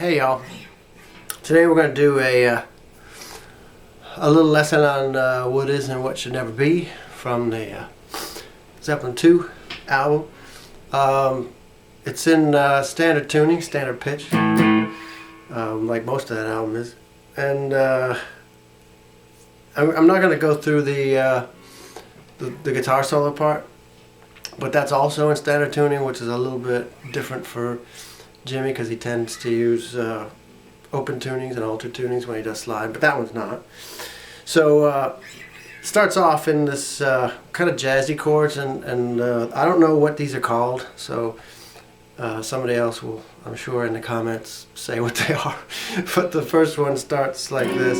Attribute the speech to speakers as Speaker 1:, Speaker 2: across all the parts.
Speaker 1: Hey y'all, today we're going to do a little lesson on what is and what should never be from the Zeppelin 2 album. It's in standard tuning, standard pitch, like most of that album is. And I'm not going to go through the guitar solo part, but that's also in standard tuning, which is a little bit different for Jimmy because he tends to use open tunings and altered tunings when he does slide, but that one's not. So starts off in this kind of jazzy chords, and I don't know what these are called, so somebody else will, I'm sure, in the comments say what they are. But the first one starts like this.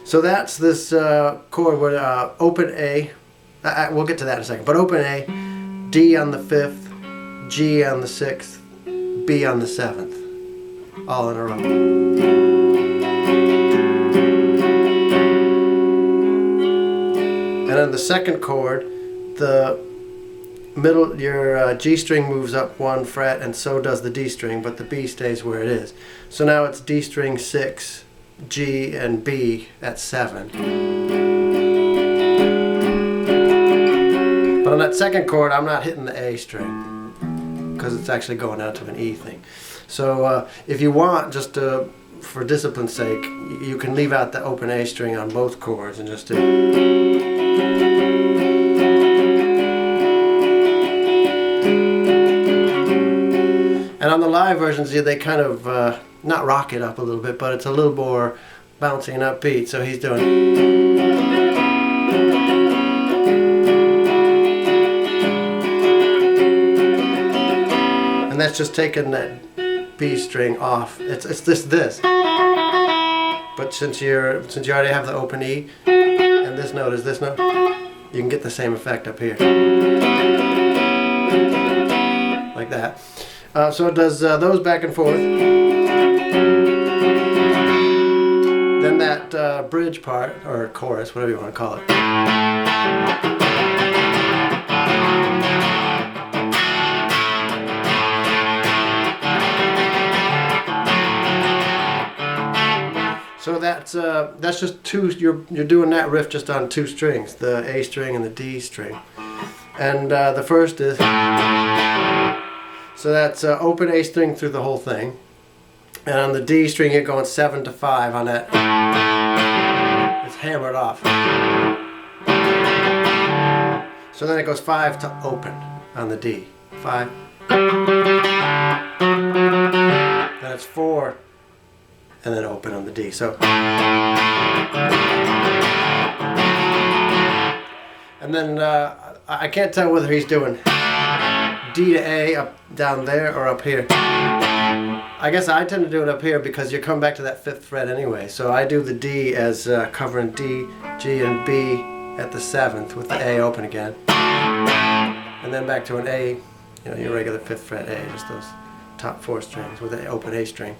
Speaker 1: So that's this chord with open A. We'll get to that in a second. But open A, D on the 5th, G on the 6th, B on the 7th, all in a row. And on the second chord, the middle, your G string moves up 1 fret, and so does the D string, but the B stays where it is. So now it's D string 6. G and B at 7. But on that second chord, I'm not hitting the A string because it's actually going out to an E thing. So if you want, just for discipline's sake, you can leave out the open A string on both chords and just do. And on the live versions, they kind of not rock it up a little bit, but it's a little more bouncy and upbeat. So he's doing. And that's just taking that B string off. It's this. But since you already have the open E, and this note is this note, you can get the same effect up here. Like that. So it does those back and forth. Then that bridge part, or chorus, whatever you want to call it. So that's just two. You're doing that riff just on 2 strings, the A string and the D string. And the first is. So that's open A string through the whole thing. And on the D string, you're going 7 to 5 on that. It's hammered off. So then it goes 5 to open on the D. 5. Then it's 4. And then open on the D. So. And then I can't tell whether he's doing D to A up down there or up here. I guess I tend to do it up here because you're coming back to that 5th fret anyway. So I do the D as covering D, G, and B at the 7th with the A open again. And then back to an A, your regular 5th fret A, just those top 4 strings with the open A string.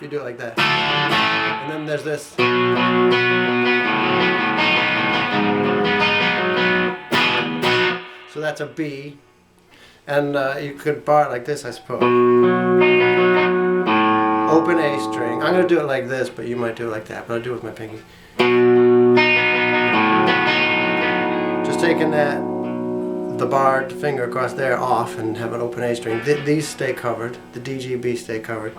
Speaker 1: You do it like that. And then there's this. So that's a B. And you could bar it like this, I suppose. Open A string. I'm going to do it like this, but you might do it like that. But I'll do it with my pinky. Just taking the barred finger across there off and have an open A string. These stay covered. The D, G, B stay covered.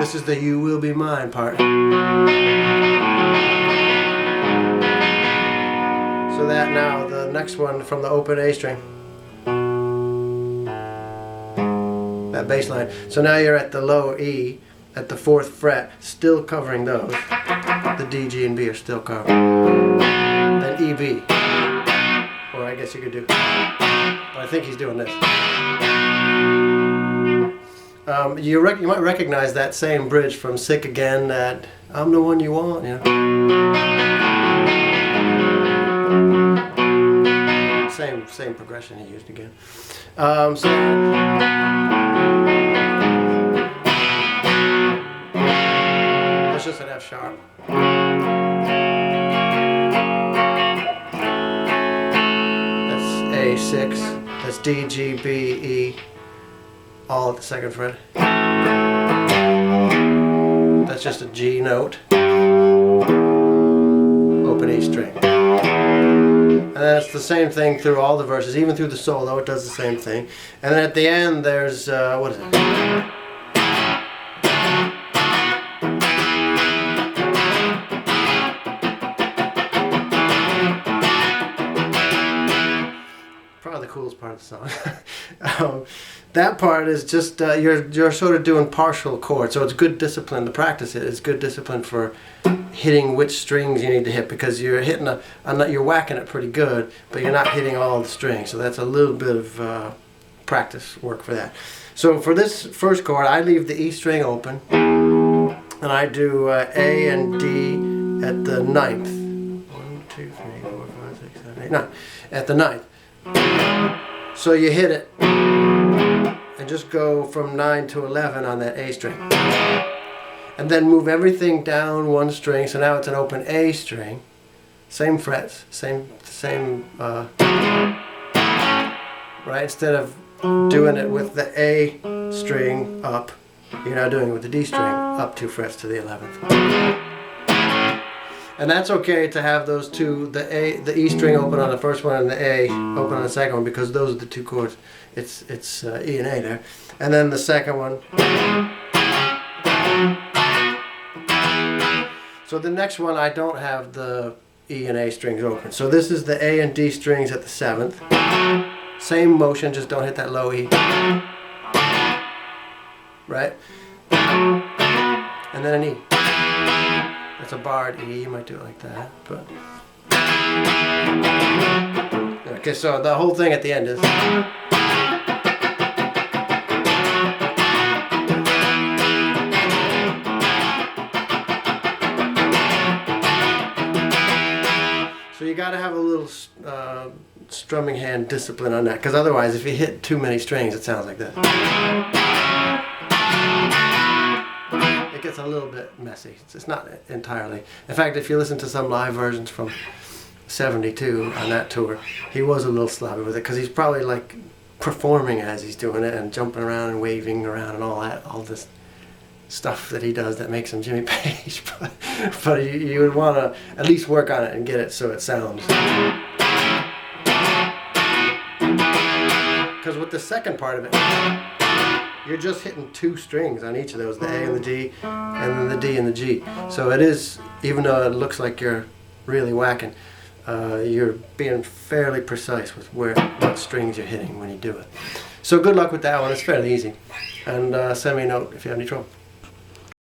Speaker 1: This is the "You Will Be Mine" part. So that now, the next one from the open A string. That bass line. So now you're at the low E, at the 4th fret, still covering those. The D, G, and B are still covered. Then E, B. Or I guess you could do. But I think he's doing this. You might recognize that same bridge from Sick Again, that I'm the one you want, same progression he used again. That's just an F sharp. That's A6. That's D, G, B, E, all at the second fret. That's just a G note. Open E string. And then it's the same thing through all the verses, even through the solo it does the same thing. And then at the end there's, what is it? Probably the coolest part of the song. That part is just, you're sort of doing partial chords, so it's good discipline to practice it. It's good discipline for hitting which strings you need to hit, because you're hitting you're whacking it pretty good, but you're not hitting all the strings. So that's a little bit of practice work for that. So for this first chord, I leave the E string open, and I do A and D at the ninth. 1, 2, 3, 4, 5, 6, 7, 8, 9. At the ninth. So you hit it and just go from 9 to 11 on that A string. And then move everything down one string, so now it's an open A string. Same frets, same right? Instead of doing it with the A string up, you're now doing it with the D string up 2 frets to the 11th. And that's okay to have those two, the E string open on the first one and the A open on the second one, because those are the two chords. It's E and A there. And then the second one. So the next one, I don't have the E and A strings open. So this is the A and D strings at the 7th. Same motion, just don't hit that low E. Right? And then an E. That's a barred E, you might do it like that, but... Okay, so the whole thing at the end is... So you gotta have a little strumming hand discipline on that, because otherwise if you hit too many strings it sounds like this. It gets a little bit messy. It's not entirely. In fact, if you listen to some live versions from '72 on that tour, he was a little sloppy with it, because he's probably like performing as he's doing it and jumping around and waving around and all this stuff that he does that makes him Jimmy Page. But you would want to at least work on it and get it so it sounds. Because with the second part of it, you're just hitting 2 strings on each of those, the A and the D, and then the D and the G. So it is, even though it looks like you're really whacking, you're being fairly precise with what strings you're hitting when you do it. So good luck with that one, it's fairly easy. And send me a note if you have any trouble.